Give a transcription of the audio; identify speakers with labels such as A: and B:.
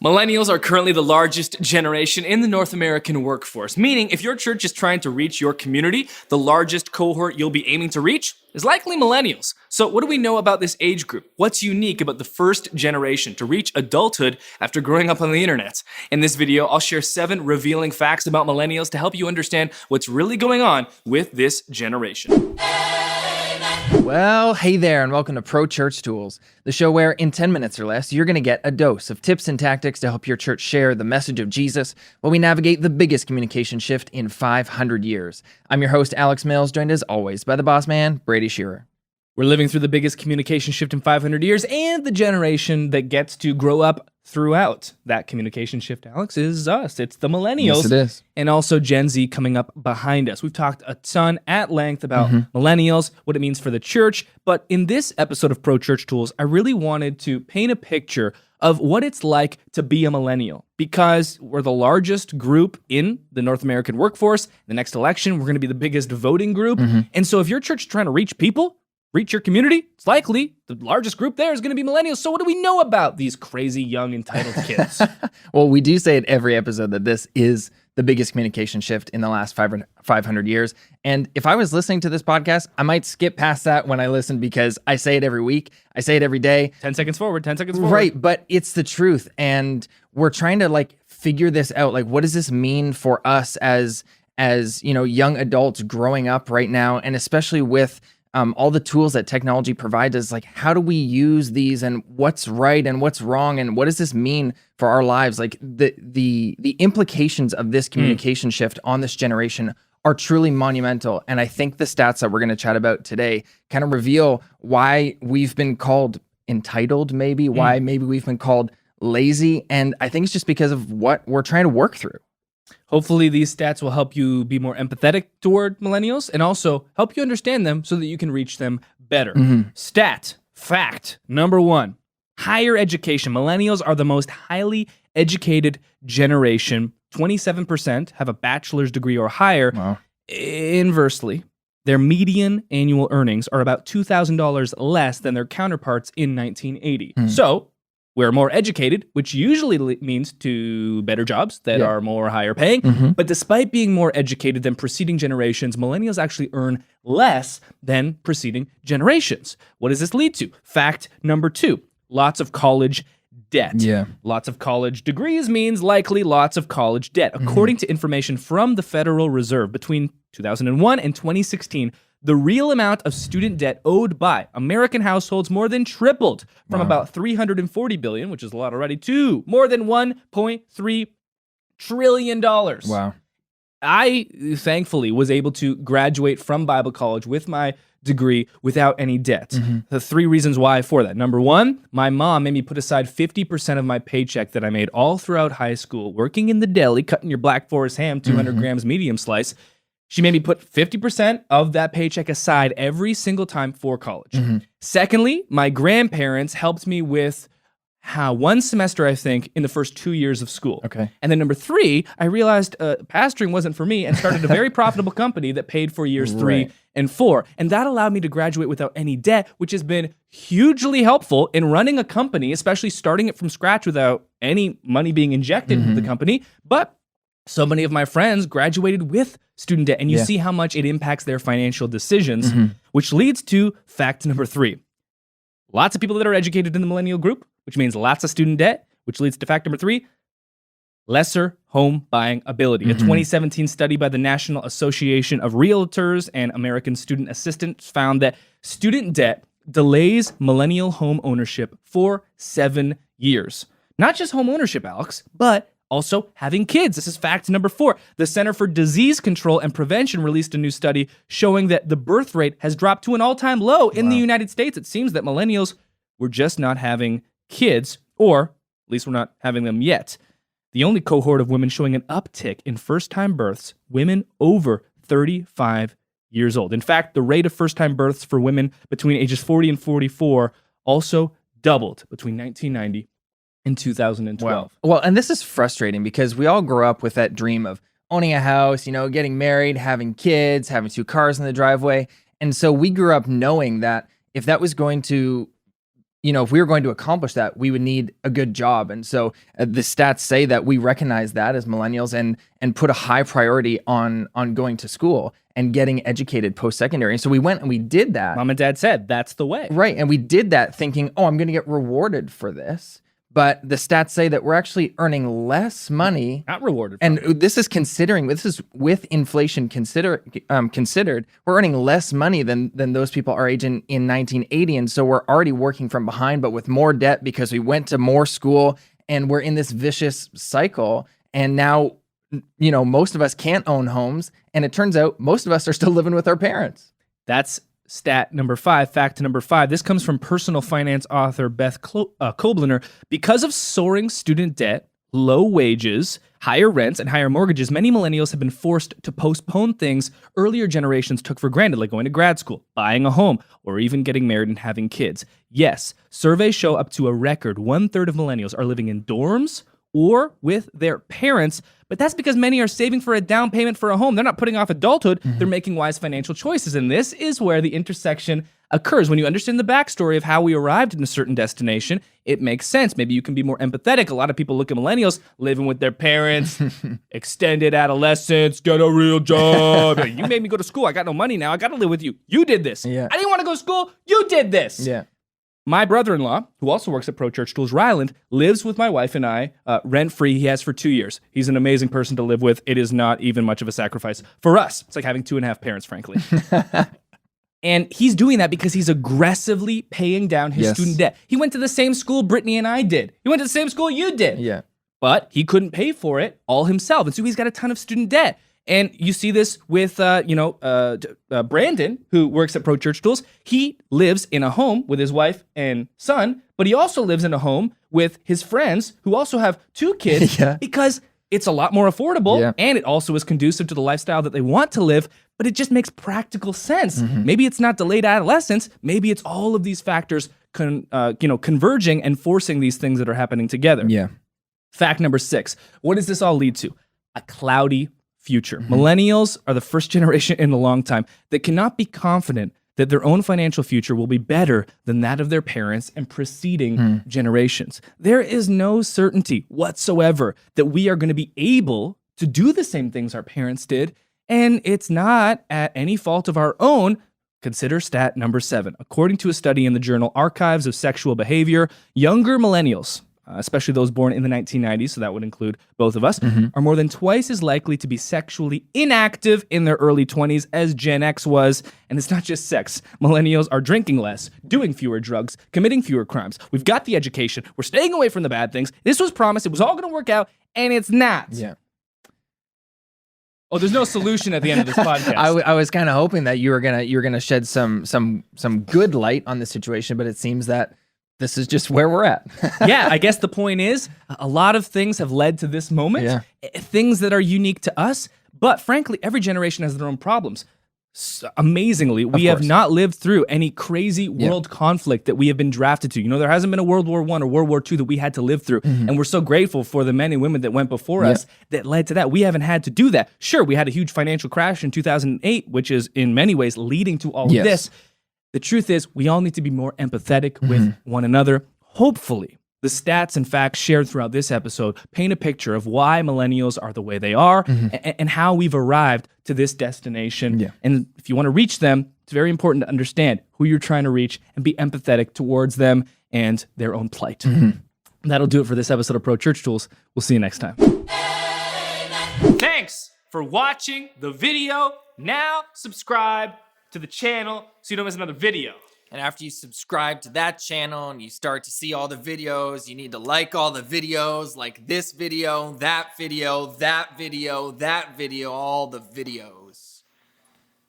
A: Millennials are currently the largest generation in the North American workforce, meaning if your church is trying to reach your community, the largest cohort you'll be aiming to reach is likely millennials. So what do we know about this age group? What's unique about the first generation to reach adulthood after growing up on the internet? In this video, I'll share 7 revealing facts about millennials to help you understand what's really going on with this generation.
B: Well, hey there, and welcome to Pro Church Tools, the show where in 10 minutes or less, you're going to get a dose of tips and tactics to help your church share the message of Jesus while we navigate the biggest communication shift in 500 years. I'm your host, Alex Mills, joined as always by the boss man, Brady Shearer.
A: We're living through the biggest communication shift in 500 years, and the generation that gets to grow up throughout that communication shift, Alex, is us. It's the Millennials.
B: Yes, it is.
A: And also Gen Z coming up behind us. We've talked a ton at length about Millennials, what it means for the church, but in this episode of Pro Church Tools, I really wanted to paint a picture of what it's like to be a millennial, because we're the largest group in the North American workforce. The next election, we're going to be the biggest voting group. And so if your church is trying to reach people, reach your community, it's likely the largest group there is going to be millennials. So what do we know about these crazy, young, entitled kids?
B: Well, we do say at every episode that this is the biggest communication shift in the last 500 years. And if I was listening to this podcast, I might skip past that when I listen because I say it every week. I say it every day.
A: 10 seconds forward, 10 seconds forward.
B: Right, but it's the truth. And we're trying to figure this out. What does this mean for us as young adults growing up right now? And especially with all the tools that technology provides us, how do we use these, and what's right and what's wrong, and what does this mean for our lives? The implications of this communication shift on this generation are truly monumental. And I think the stats that we're going to chat about today kind of reveal why we've been called entitled, why maybe we've been called lazy. And I think it's just because of what we're trying to work through.
A: Hopefully these stats will help you be more empathetic toward millennials and also help you understand them so that you can reach them better. Fact number 1, higher education. Millennials are the most highly educated generation. 27% have a bachelor's degree or higher.
B: Wow.
A: Inversely, their median annual earnings are about $2,000 less than their counterparts in 1980. So we're more educated, which usually means to better jobs that are more higher paying. But despite being more educated than preceding generations, millennials actually earn less than preceding generations. What does this lead to? Fact number 2, lots of college debt. Lots of college degrees means likely lots of college debt. According to information from the Federal Reserve, between 2001 and 2016, the real amount of student debt owed by American households more than tripled from about $340 billion, which is a lot already, to more than $1.3 trillion.
B: Wow.
A: I thankfully was able to graduate from Bible college with my degree without any debt. The 3 reasons why for that. Number 1, my mom made me put aside 50% of my paycheck that I made all throughout high school, working in the deli, cutting your Black Forest ham, 200 grams medium slice. She made me put 50% of that paycheck aside every single time for college. Secondly, my grandparents helped me with 1 semester, I think, in the first 2 years of school.
B: Okay.
A: And then number 3, I realized pastoring wasn't for me and started a very profitable company that paid for years 3 and 4. And that allowed me to graduate without any debt, which has been hugely helpful in running a company, especially starting it from scratch without any money being injected into the company. But so many of my friends graduated with student debt, and you see how much it impacts their financial decisions, which leads to fact number 3. Lots of people that are educated in the millennial group, which means lots of student debt, which leads to fact number 3, lesser home buying ability. A 2017 study by the National Association of Realtors and American Student Assistants found that student debt delays millennial home ownership for 7 years. Not just home ownership, Alex, but also having kids. This is fact number 4. The Center for Disease Control and Prevention released a new study showing that the birth rate has dropped to an all-time low in the United States. It seems that millennials were just not having kids, or at least we're not having them yet. The only cohort of women showing an uptick in first-time births, women over 35 years old. In fact, the rate of first-time births for women between ages 40 and 44 also doubled between 1990 in 2012.
B: Well, and this is frustrating because we all grow up with that dream of owning a house, getting married, having kids, having 2 cars in the driveway. And so we grew up knowing that if that was going to if we were going to accomplish that, we would need a good job. And so the stats say that we recognize that as millennials and put a high priority on going to school and getting educated post-secondary. And so we went and we did that.
A: Mom and dad said, that's the way.
B: Right. And we did that thinking, oh, I'm going to get rewarded for this. But the stats say that we're actually earning less money.
A: Not rewarded.
B: And this is with inflation considered, we're earning less money than those people our age in 1980. And so we're already working from behind, but with more debt because we went to more school, and we're in this vicious cycle. And now, most of us can't own homes. And it turns out most of us are still living with our parents.
A: That's stat number 5, fact number 5. This comes from personal finance author Beth Kobliner. Because of soaring student debt, low wages, higher rents, and higher mortgages, many millennials have been forced to postpone things earlier generations took for granted, like going to grad school, buying a home, or even getting married and having kids. Yes, surveys show up to a record 1/3 of millennials are living in dorms or with their parents, but that's because many are saving for a down payment for a home. They're not putting off adulthood. They're making wise financial choices, and this is where the intersection occurs. When you understand the backstory of how we arrived in a certain destination, it makes sense. Maybe you can be more empathetic. A lot of people look at millennials living with their parents, extended adolescence, get a real job. You made me go to school. I got no money now. I got to live with you. You did this.
B: Yeah.
A: I didn't want to go to school. You did this.
B: Yeah.
A: My brother-in-law, who also works at Pro Church Tools Ryland, lives with my wife and I rent-free. He has for 2 years. He's an amazing person to live with. It is not even much of a sacrifice for us. It's like having 2.5 parents, frankly. And he's doing that because he's aggressively paying down his student debt. He went to the same school Brittany and I did. He went to the same school you did.
B: Yeah.
A: But he couldn't pay for it all himself. And so he's got a ton of student debt. And you see this with, Brandon, who works at Pro Church Tools. He lives in a home with his wife and son, but he also lives in a home with his friends who also have 2 kids because it's a lot more affordable and it also is conducive to the lifestyle that they want to live, but it just makes practical sense. Maybe it's not delayed adolescence. Maybe it's all of these factors converging and forcing these things that are happening together.
B: Yeah.
A: Fact number 6. What does this all lead to? A cloudy future. Millennials are the first generation in a long time that cannot be confident that their own financial future will be better than that of their parents and preceding generations. There is no certainty whatsoever that we are going to be able to do the same things our parents did, and it's not at any fault of our own. Consider stat number 7. According to a study in the journal Archives of Sexual Behavior, younger millennials, especially those born in the 1990s, so that would include both of us, are more than twice as likely to be sexually inactive in their early 20s as Gen X was. And it's not just sex. Millennials are drinking less, doing fewer drugs, committing fewer crimes. We've got the education. We're staying away from the bad things. This was promised. It was all going to work out, and it's not.
B: Yeah.
A: Oh, there's no solution at the end of this podcast.
B: I was kind of hoping that you were gonna shed some good light on the situation, but it seems that this is just where we're at.
A: Yeah, I guess the point is a lot of things have led to this moment, things that are unique to us, but frankly, every generation has their own problems. Amazingly, we have not lived through any crazy world conflict that we have been drafted to. There hasn't been a World War I or World War II that we had to live through, and we're so grateful for the men and women that went before us that led to that. We haven't had to do that. Sure, we had a huge financial crash in 2008, which is in many ways leading to all of this. The truth is, we all need to be more empathetic with one another. Hopefully, the stats and facts shared throughout this episode paint a picture of why millennials are the way they are and how we've arrived to this destination. And if you want to reach them, it's very important to understand who you're trying to reach and be empathetic towards them and their own plight. That'll do it for this episode of Pro Church Tools. We'll see you next time. Thanks for watching the video. Now subscribe to the channel so you don't miss another video.
C: And after you subscribe to that channel and you start to see all the videos, you need to like all the videos, like this video, that video, that video, that video, all the videos.